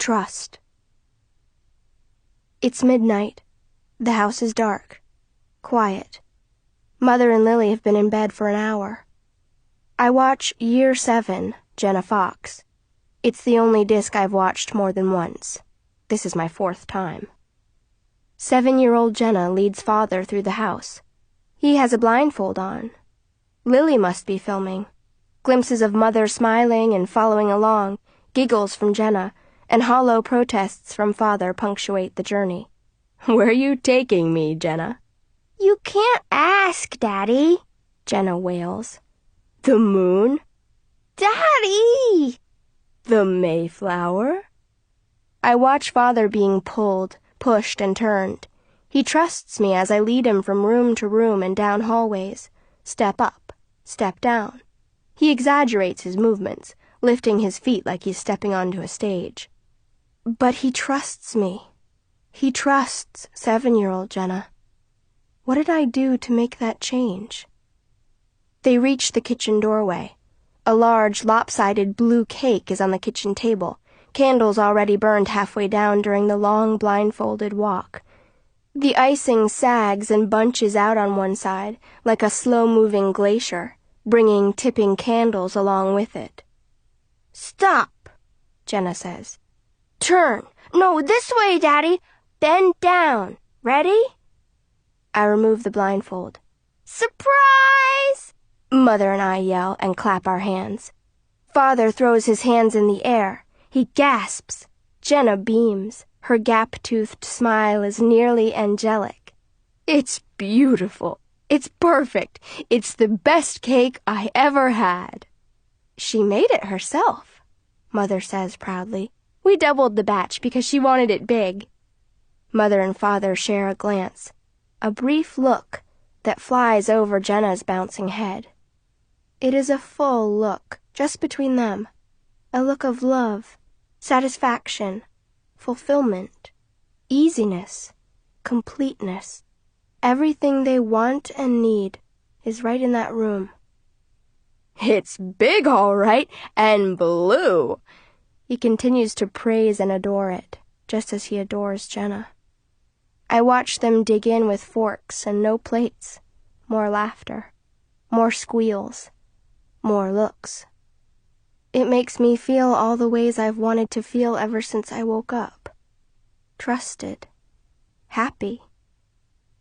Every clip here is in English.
trust. It's midnight. The house is dark. Quiet. Mother and Lily have been in bed for an hour. I watch Year 7, Jenna Fox. It's the only disc I've watched more than once. This is my 4th time. 7-year-old Jenna leads Father through the house. He has a blindfold on. Lily must be filming. Glimpses of Mother smiling and following along, giggles from Jenna, and hollow protests from Father punctuate the journey. "Where are you taking me, Jenna?" "You can't ask, Daddy," Jenna wails. "The moon?" "Daddy!" "The Mayflower?" I watch Father being pulled, pushed, and turned. He trusts me as I lead him from room to room and down hallways. Step up, step down. He exaggerates his movements, lifting his feet like he's stepping onto a stage. But he trusts me. He trusts 7-year-old Jenna. What did I do to make that change? They reach the kitchen doorway. A large, lopsided blue cake is on the kitchen table, candles already burned halfway down during the long, blindfolded walk. The icing sags and bunches out on one side, like a slow-moving glacier, bringing tipping candles along with it. "Stop," Jenna says. "Turn. No, this way, Daddy. Bend down. Ready?" I remove the blindfold. "Surprise!" Mother and I yell and clap our hands. Father throws his hands in the air. He gasps. Jenna beams. Her gap-toothed smile is nearly angelic. "It's beautiful. It's perfect. It's the best cake I ever had." "She made it herself," Mother says proudly. "We doubled the batch because she wanted it big." Mother and Father share a glance, a brief look that flies over Jenna's bouncing head. It is a full look, just between them, a look of love, satisfaction, fulfillment, easiness, completeness. Everything they want and need is right in that room. "It's big, all right, and blue." He continues to praise and adore it, just as he adores Jenna. I watch them dig in with forks and no plates. More laughter. More squeals. More looks. It makes me feel all the ways I've wanted to feel ever since I woke up. Trusted. Happy.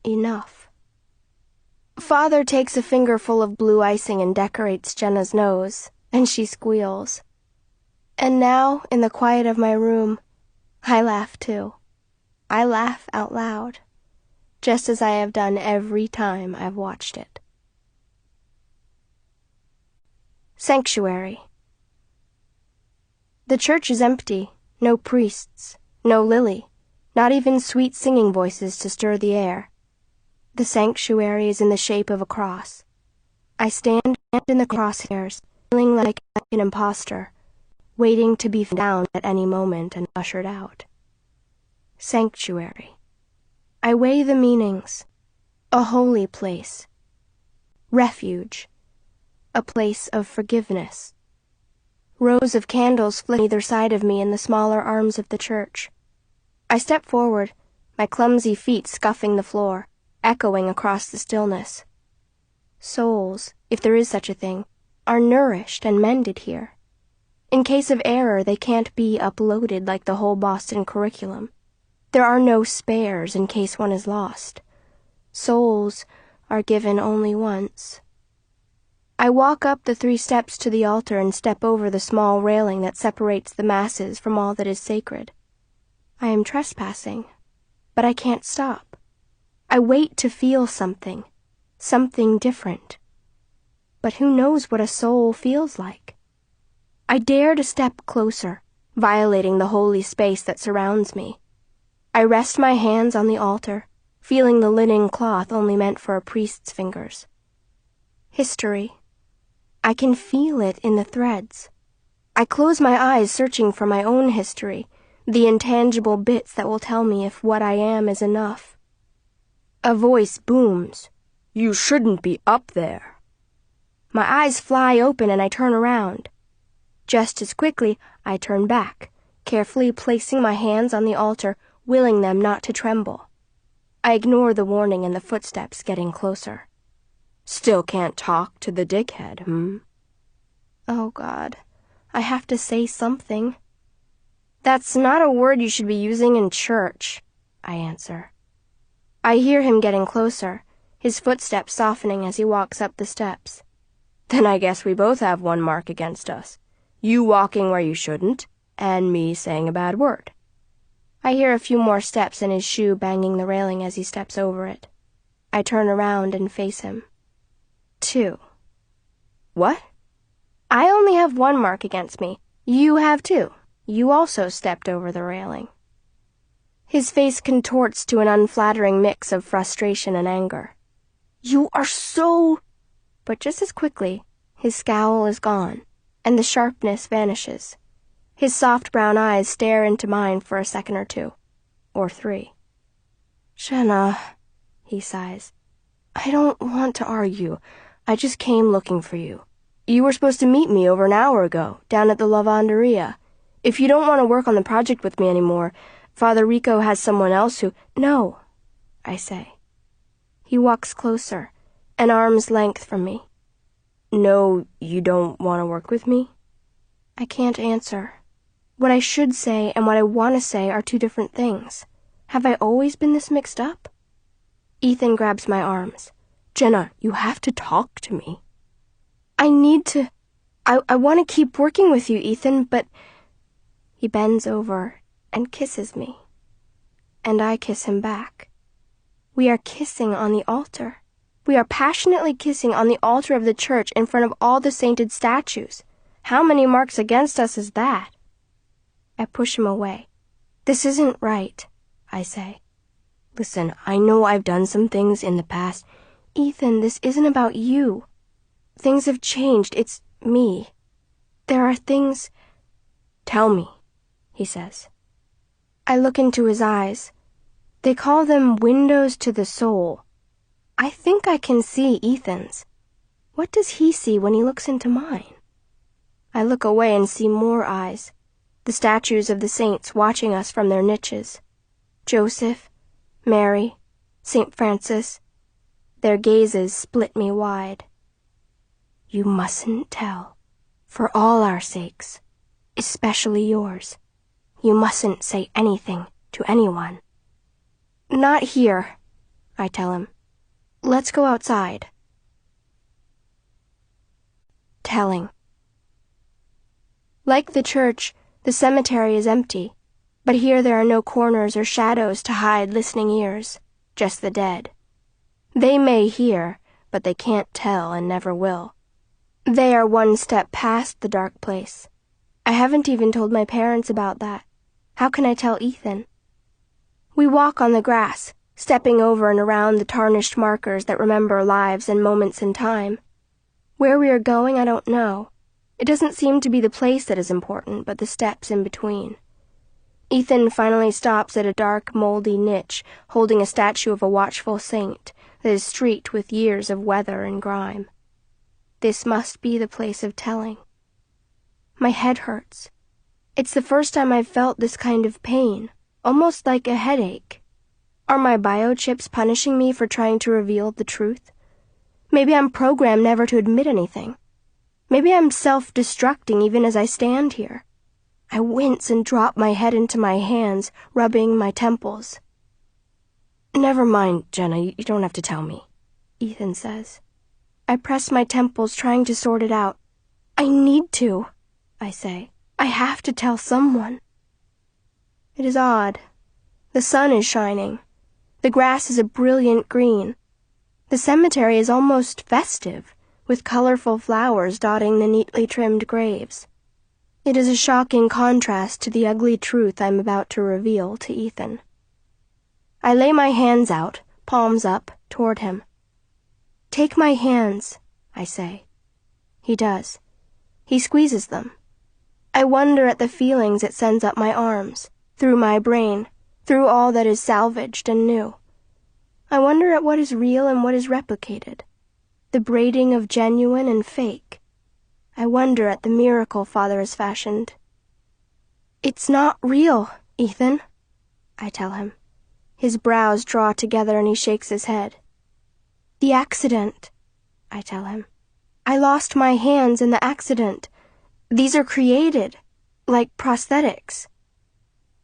Enough. Father takes a fingerful of blue icing and decorates Jenna's nose, and she squeals. And now, in the quiet of my room, I laugh too. I laugh out loud, just as I have done every time I've watched it. Sanctuary. The church is empty. No priests. No Lily. Not even sweet singing voices to stir the air. The sanctuary is in the shape of a cross. I stand in the crosshairs, feeling like an imposter, waiting to be found at any moment and ushered out. Sanctuary. I weigh the meanings. A holy place. Refuge. A place of forgiveness. Rows of candles flicker either side of me in the smaller arms of the church. I step forward, my clumsy feet scuffing the floor, echoing across the stillness. Souls, if there is such a thing, are nourished and mended here. In case of error, they can't be uploaded like the whole Boston curriculum. There are no spares in case one is lost. Souls are given only once. I walk up the 3 steps to the altar and step over the small railing that separates the masses from all that is sacred. I am trespassing, but I can't stop. I wait to feel something different. But who knows what a soul feels like? I dare to step closer, violating the holy space that surrounds me. I rest my hands on the altar, feeling the linen cloth only meant for a priest's fingers. History. I can feel it in the threads. I close my eyes, searching for my own history, the intangible bits that will tell me if what I am is enough. A voice booms. "You shouldn't be up there." My eyes fly open and I turn around. Just as quickly, I turn back, carefully placing my hands on the altar, willing them not to tremble. I ignore the warning and the footsteps getting closer. Still can't talk to the dickhead, Oh, God. I have to say something. That's not a word you should be using in church, I answer. I hear him getting closer, his footsteps softening as he walks up the steps. Then I guess we both have one mark against us. You walking where you shouldn't, and me saying a bad word. I hear a few more steps and his shoe banging the railing as he steps over it. I turn around and face him. 2. What? I only have one mark against me. You have 2. You also stepped over the railing. His face contorts to an unflattering mix of frustration and anger. You are so... But just as quickly, his scowl is gone, and the sharpness vanishes. His soft brown eyes stare into mine for a second or 2, or 3. Jenna, he sighs. I don't want to argue. I just came looking for you. You were supposed to meet me over an hour ago, down at the lavanderia. If you don't want to work on the project with me anymore, Father Rico has someone else who... No, I say. He walks closer, an arm's length from me. No, you don't want to work with me? I can't answer. What I should say and what I want to say are 2 different things. Have I always been this mixed up? Ethan grabs my arms. Jenna, you have to talk to me. I need to... I want to keep working with you, Ethan, but... He bends over and kisses me. And I kiss him back. We are kissing on the altar. We are passionately kissing on the altar of the church in front of all the sainted statues. How many marks against us is that? I push him away. This isn't right, I say. Listen, I know I've done some things in the past. Ethan, this isn't about you. Things have changed. It's me. There are things... Tell me, he says. I look into his eyes. They call them windows to the soul. I think I can see Ethan's. What does he see when he looks into mine? I look away and see more eyes. The statues of the saints watching us from their niches. Joseph, Mary, St. Francis. Their gazes split me wide. You mustn't tell. For all our sakes. Especially yours. You mustn't say anything to anyone. Not here, I tell him. Let's go outside. Telling. Like the church, the cemetery is empty, but here there are no corners or shadows to hide listening ears, just the dead. They may hear, but they can't tell and never will. They are one step past the dark place. I haven't even told my parents about that. How can I tell Ethan? We walk on the grass, stepping over and around the tarnished markers that remember lives and moments in time. Where we are going, I don't know. It doesn't seem to be the place that is important, but the steps in between. Ethan finally stops at a dark, moldy niche, holding a statue of a watchful saint that is streaked with years of weather and grime. This must be the place of telling. My head hurts. It's the first time I've felt this kind of pain, almost like a headache. Are my biochips punishing me for trying to reveal the truth? Maybe I'm programmed never to admit anything. Maybe I'm self-destructing even as I stand here. I wince and drop my head into my hands, rubbing my temples. Never mind, Jenna, you don't have to tell me, Ethan says. I press my temples, trying to sort it out. I need to, I say. I have to tell someone. It is odd. The sun is shining. The grass is a brilliant green. The cemetery is almost festive, with colorful flowers dotting the neatly trimmed graves. It is a shocking contrast to the ugly truth I'm about to reveal to Ethan. I lay my hands out, palms up, toward him. Take my hands, I say. He does. He squeezes them. I wonder at the feelings it sends up my arms, through my brain, through all that is salvaged and new. I wonder at what is real and what is replicated, the braiding of genuine and fake. I wonder at the miracle Father has fashioned. It's not real, Ethan, I tell him. His brows draw together and he shakes his head. The accident, I tell him. I lost my hands in the accident. These are created, like prosthetics.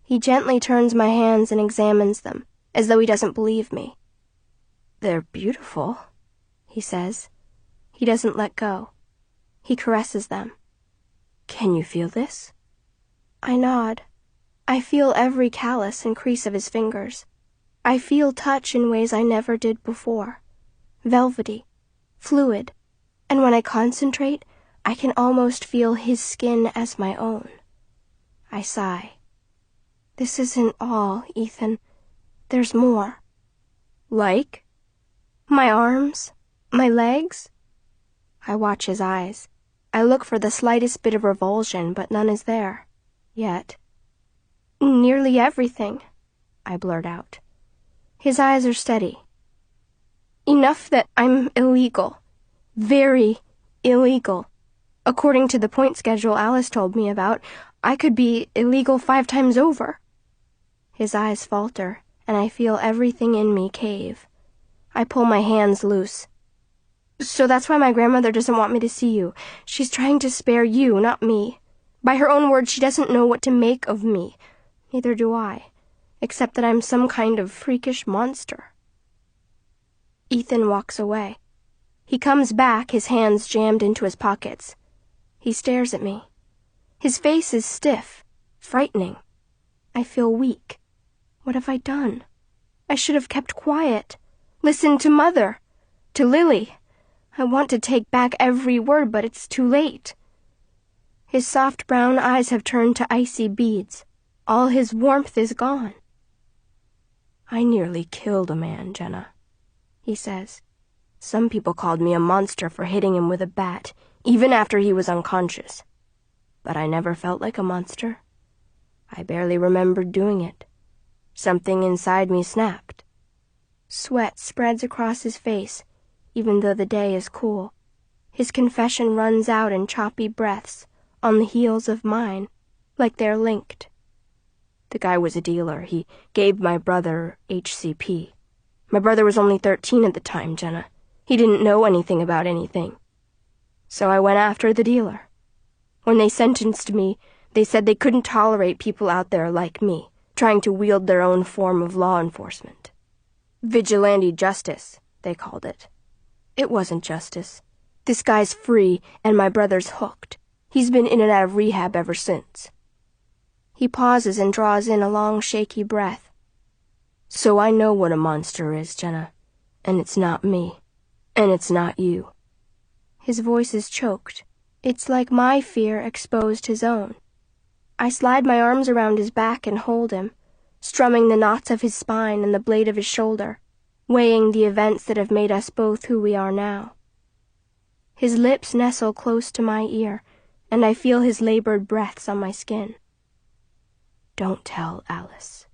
He gently turns my hands and examines them, as though he doesn't believe me. They're beautiful, he says. He doesn't let go. He caresses them. Can you feel this? I nod. I feel every callus and crease of his fingers. I feel touch in ways I never did before. Velvety, fluid, and when I concentrate, I can almost feel his skin as my own. I sigh. This isn't all, Ethan. There's more. Like? My arms? My legs? I watch his eyes. I look for the slightest bit of revulsion, but none is there. Yet. Nearly everything, I blurt out. His eyes are steady. Enough that I'm illegal. Very illegal. According to the point schedule Alice told me about, I could be illegal 5 times over. His eyes falter, and I feel everything in me cave. I pull my hands loose. So that's why my grandmother doesn't want me to see you. She's trying to spare you, not me. By her own words, she doesn't know what to make of me. Neither do I, except that I'm some kind of freakish monster. Ethan walks away. He comes back, his hands jammed into his pockets. He stares at me. His face is stiff, frightening. I feel weak. What have I done? I should have kept quiet. Listened to Mother. To Lily. I want to take back every word, but it's too late. His soft brown eyes have turned to icy beads. All his warmth is gone. I nearly killed a man, Jenna, he says. Some people called me a monster for hitting him with a bat, even after he was unconscious. But I never felt like a monster. I barely remembered doing it. Something inside me snapped. Sweat spreads across his face, even though the day is cool. His confession runs out in choppy breaths, on the heels of mine, like they're linked. The guy was a dealer. He gave my brother HCP. My brother was only 13 at the time, Jenna. He didn't know anything about anything. So I went after the dealer. When they sentenced me, they said they couldn't tolerate people out there like me, trying to wield their own form of law enforcement. Vigilante justice, they called it. It wasn't justice. This guy's free, and my brother's hooked. He's been in and out of rehab ever since. He pauses and draws in a long, shaky breath. So I know what a monster is, Jenna. And it's not me. And it's not you. His voice is choked. It's like my fear exposed his own. I slide my arms around his back and hold him, strumming the knots of his spine and the blade of his shoulder, weighing the events that have made us both who we are now. His lips nestle close to my ear, and I feel his labored breaths on my skin. Don't tell Alice,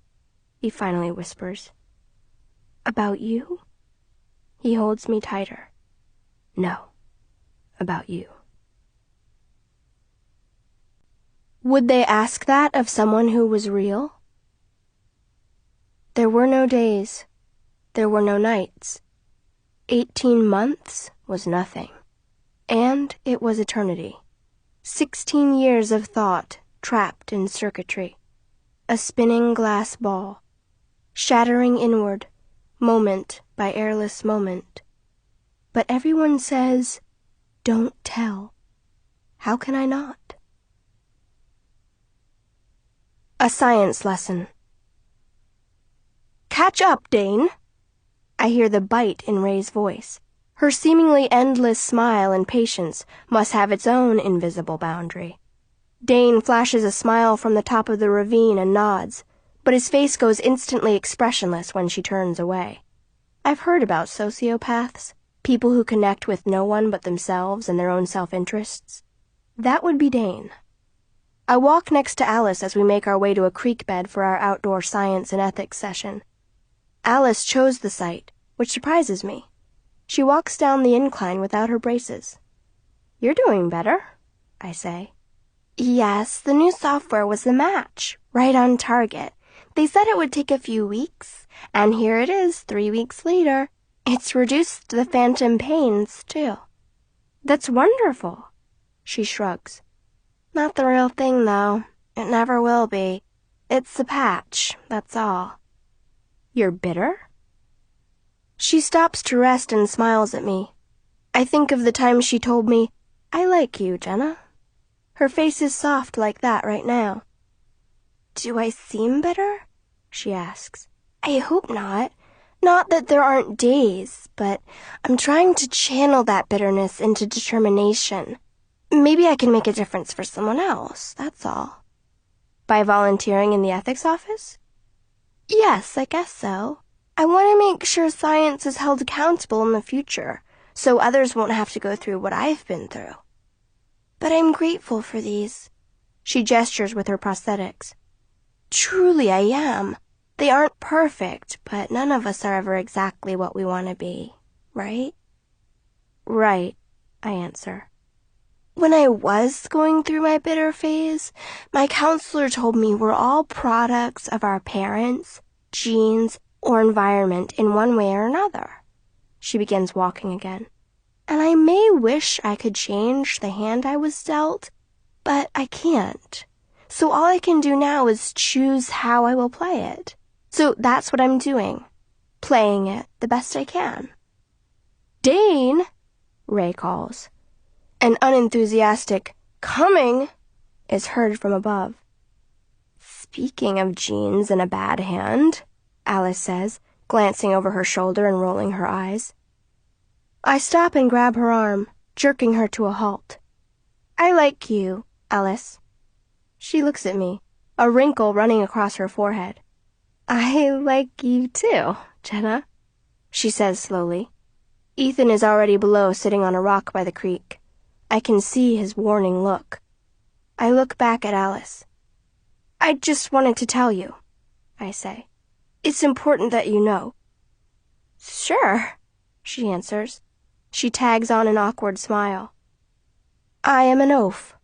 he finally whispers. About you? He holds me tighter. No, about you. Would they ask that of someone who was real? There were no days. There were no nights. 18 months was nothing. And it was eternity. 16 years of thought trapped in circuitry. A spinning glass ball. Shattering inward, moment by airless moment. But everyone says, don't tell. How can I not? A science lesson. Catch up, Dane. I hear the bite in Ray's voice. Her seemingly endless smile and patience must have its own invisible boundary. Dane flashes a smile from the top of the ravine and nods, but his face goes instantly expressionless when she turns away. I've heard about sociopaths, people who connect with no one but themselves and their own self-interests. That would be Dane. I walk next to Alice as we make our way to a creek bed for our outdoor science and ethics session. Alice chose the site, which surprises me. She walks down the incline without her braces. You're doing better, I say. Yes, the new software was a match, right on target. They said it would take a few weeks, and here it is 3 weeks later. It's reduced the phantom pains, too. That's wonderful, she shrugs. Not the real thing, though. It never will be. It's a patch, that's all. You're bitter? She stops to rest and smiles at me. I think of the time she told me, I like you, Jenna. Her face is soft like that right now. Do I seem bitter? She asks. I hope not. Not that there aren't days, but I'm trying to channel that bitterness into determination. Maybe I can make a difference for someone else, that's all. By volunteering in the ethics office? Yes, I guess so. I want to make sure science is held accountable in the future, so others won't have to go through what I've been through. But I'm grateful for these. She gestures with her prosthetics. Truly I am. They aren't perfect, but none of us are ever exactly what we want to be, right? Right, I answer. When I was going through my bitter phase, my counselor told me we're all products of our parents, genes, or environment in one way or another. She begins walking again. And I may wish I could change the hand I was dealt, but I can't. So all I can do now is choose how I will play it. So that's what I'm doing, playing it the best I can. Dane, Ray calls. An unenthusiastic coming is heard from above. Speaking of genes and a bad hand, Alice says, glancing over her shoulder and rolling her eyes. I stop and grab her arm, jerking her to a halt. I like you, Alice. She looks at me, a wrinkle running across her forehead. I like you too, Jenna, she says slowly. Ethan is already below, sitting on a rock by the creek. I can see his warning look. I look back at Alice. I just wanted to tell you, I say. It's important that you know. Sure, she answers. She tags on an awkward smile. I am an oaf.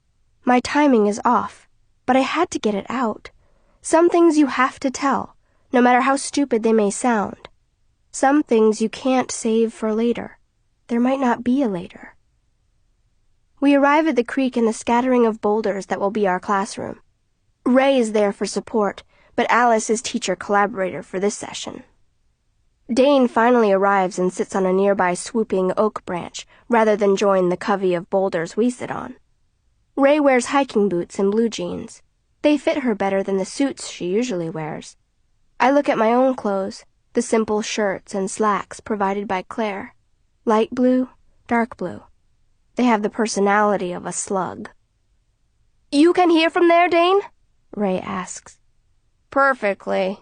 My timing is off, but I had to get it out. Some things you have to tell, no matter how stupid they may sound. Some things you can't save for later. There might not be a later. We arrive at the creek in the scattering of boulders that will be our classroom. Ray is there for support, but Alice is teacher-collaborator for this session. Dane finally arrives and sits on a nearby swooping oak branch, rather than join the covey of boulders we sit on. Ray wears hiking boots and blue jeans. They fit her better than the suits she usually wears. I look at my own clothes, the simple shirts and slacks provided by Claire. Light blue, dark blue. They have the personality of a slug. You can hear from there, Dane? Ray asks. Perfectly,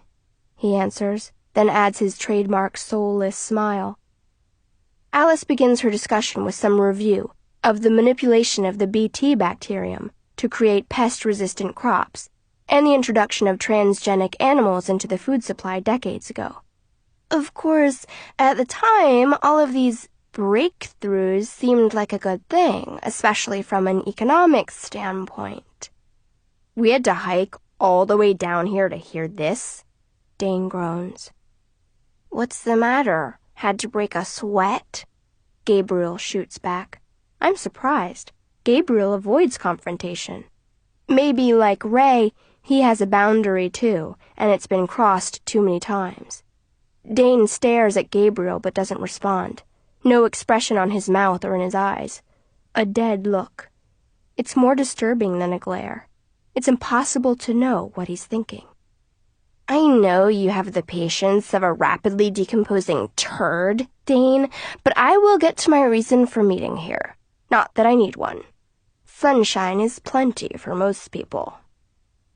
he answers, then adds his trademark soulless smile. Alice begins her discussion with some review of the manipulation of the Bt bacterium to create pest-resistant crops and the introduction of transgenic animals into the food supply decades ago. Of course, at the time, all of these breakthroughs seemed like a good thing, especially from an economics standpoint. We had to hike all the way down here to hear this, Dane groans. What's the matter? Had to break a sweat? Gabriel shoots back. I'm surprised. Gabriel avoids confrontation. Maybe, like Ray, he has a boundary too, and it's been crossed too many times. Dane stares at Gabriel but doesn't respond. No expression on his mouth or in his eyes. A dead look. It's more disturbing than a glare. It's impossible to know what he's thinking. I know you have the patience of a rapidly decomposing turd, Dane, but I will get to my reason for meeting here. Not that I need one. Sunshine is plenty for most people.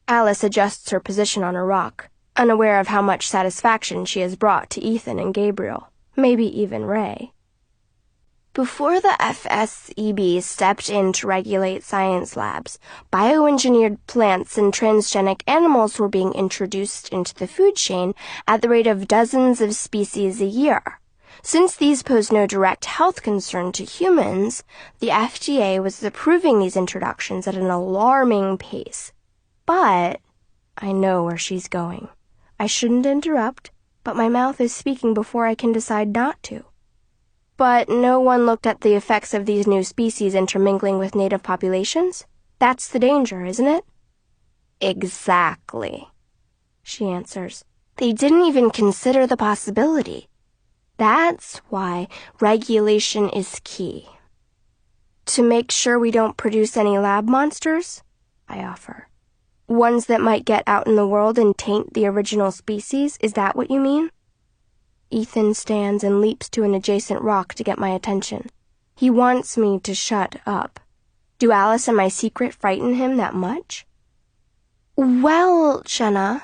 Alice adjusts her position on a rock, unaware of how much satisfaction she has brought to Ethan and Gabriel, maybe even Ray. Before the FSEB stepped in to regulate science labs, bioengineered plants and transgenic animals were being introduced into the food chain at the rate of dozens of species a year. Since these pose no direct health concern to humans, the FDA was approving these introductions at an alarming pace. But I know where she's going. I shouldn't interrupt, but my mouth is speaking before I can decide not to. But no one looked at the effects of these new species intermingling with native populations? That's the danger, isn't it? Exactly, she answers. They didn't even consider the possibility. That's why regulation is key. To make sure we don't produce any lab monsters, I offer. Ones that might get out in the world and taint the original species, is that what you mean? Ethan stands and leaps to an adjacent rock to get my attention. He wants me to shut up. Do Alice and my secret frighten him that much? Well, Jenna,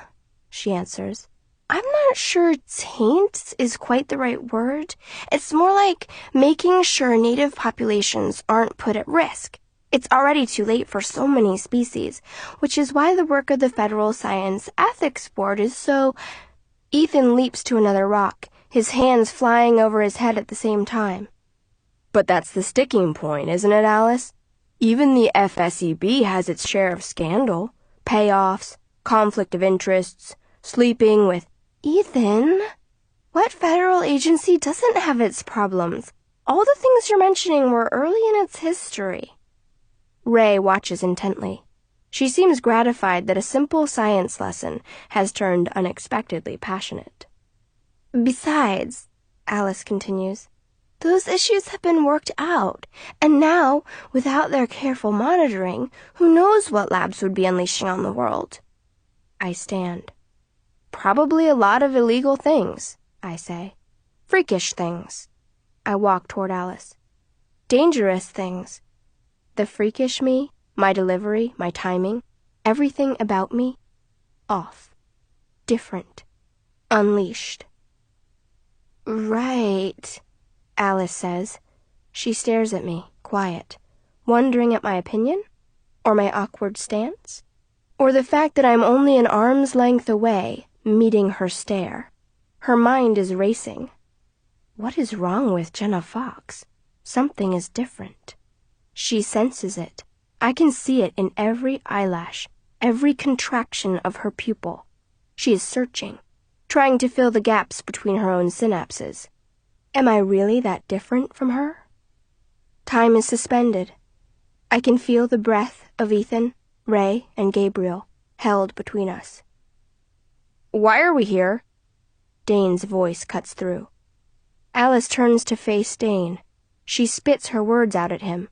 she answers, I'm not sure taint is quite the right word. It's more like making sure native populations aren't put at risk. It's already too late for so many species, which is why the work of the Federal Science Ethics Board is so... Ethan leaps to another rock, his hands flying over his head at the same time. But that's the sticking point, isn't it, Alice? Even the FSEB has its share of scandal, payoffs, conflict of interests, sleeping with... Ethan, what federal agency doesn't have its problems? All the things you're mentioning were early in its history. Ray watches intently. She seems gratified that a simple science lesson has turned unexpectedly passionate. Besides, Alice continues, those issues have been worked out, and now, without their careful monitoring, who knows what labs would be unleashing on the world? I stand. Probably a lot of illegal things, I say. Freakish things. I walk toward Alice. Dangerous things. The freakish me, my delivery, my timing, everything about me, off. Different. Unleashed. Right, Alice says. She stares at me, quiet, wondering at my opinion, or my awkward stance, or the fact that I'm only an arm's length away, meeting her stare. Her mind is racing. What is wrong with Jenna Fox? Something is different. She senses it. I can see it in every eyelash, every contraction of her pupil. She is searching, trying to fill the gaps between her own synapses. Am I really that different from her? Time is suspended. I can feel the breath of Ethan, Ray, and Gabriel held between us. Why are we here? Dane's voice cuts through. Alice turns to face Dane. She spits her words out at him.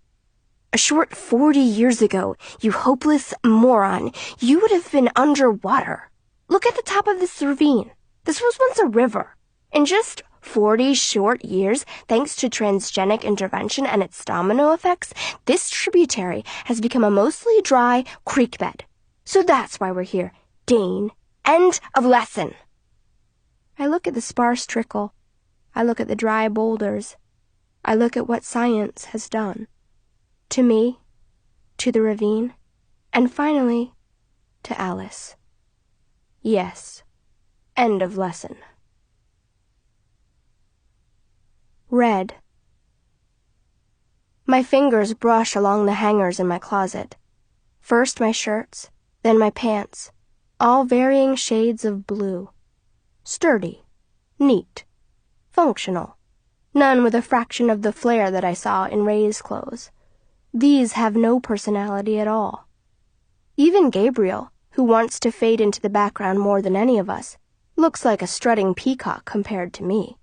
A short 40 years ago, you hopeless moron, you would have been underwater. Look at the top of this ravine. This was once a river. In just 40 short years, thanks to transgenic intervention and its domino effects, this tributary has become a mostly dry creek bed. So that's why we're here. Dane, end of lesson. I look at the sparse trickle. I look at the dry boulders. I look at what science has done. To me, to the ravine, and finally, to Alice. Yes, end of lesson. Red. My fingers brush along the hangers in my closet. First my shirts, then my pants, all varying shades of blue. Sturdy, neat, functional, none with a fraction of the flair that I saw in Ray's clothes. These have no personality at all. Even Gabriel, who wants to fade into the background more than any of us, looks like a strutting peacock compared to me.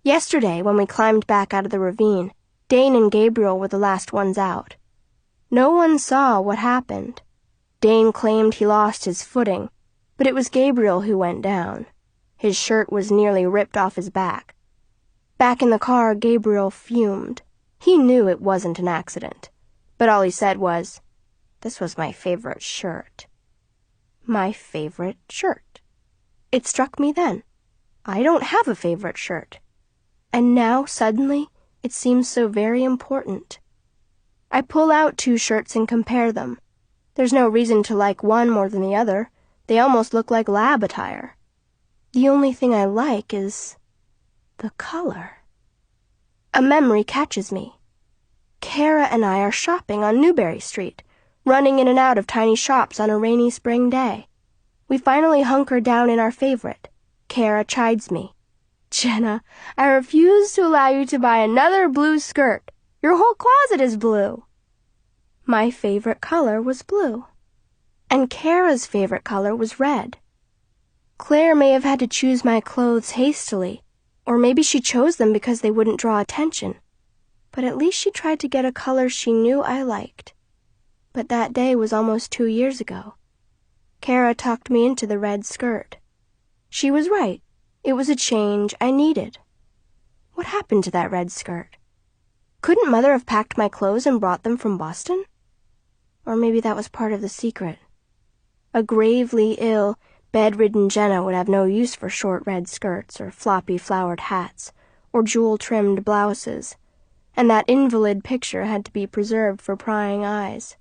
Yesterday, when we climbed back out of the ravine, Dane and Gabriel were the last ones out. No one saw what happened. Dane claimed he lost his footing, but it was Gabriel who went down. His shirt was nearly ripped off his back. Back in the car, Gabriel fumed. He knew it wasn't an accident, but all he said was, "This was my favorite shirt." My favorite shirt. It struck me then. I don't have a favorite shirt. And now, suddenly, it seems so very important. I pull out 2 shirts and compare them. There's no reason to like one more than the other. They almost look like lab attire. The only thing I like is The color. A memory catches me. Kara and I are shopping on Newberry Street, running in and out of tiny shops on a rainy spring day. We finally hunker down in our favorite. Kara chides me. "Jenna, I refuse to allow you to buy another blue skirt. Your whole closet is blue." My favorite color was blue, and Kara's favorite color was red. Claire may have had to choose my clothes hastily, or maybe she chose them because they wouldn't draw attention, but at least she tried to get a color she knew I liked. But that day was almost 2 years ago. Kara talked me into the red skirt. She was right. It was a change I needed. What happened to that red skirt? Couldn't Mother have packed my clothes and brought them from Boston? Or maybe that was part of the secret. A gravely ill, bedridden Jenna would have no use for short red skirts or floppy flowered hats or jewel-trimmed blouses, and that invalid picture had to be preserved for prying eyes.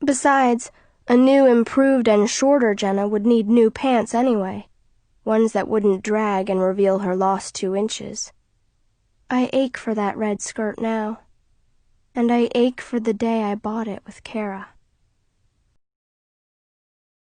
Besides, a new, improved, and shorter Jenna would need new pants anyway, ones that wouldn't drag and reveal her lost 2 inches. I ache for that red skirt now, and I ache for the day I bought it with Kara.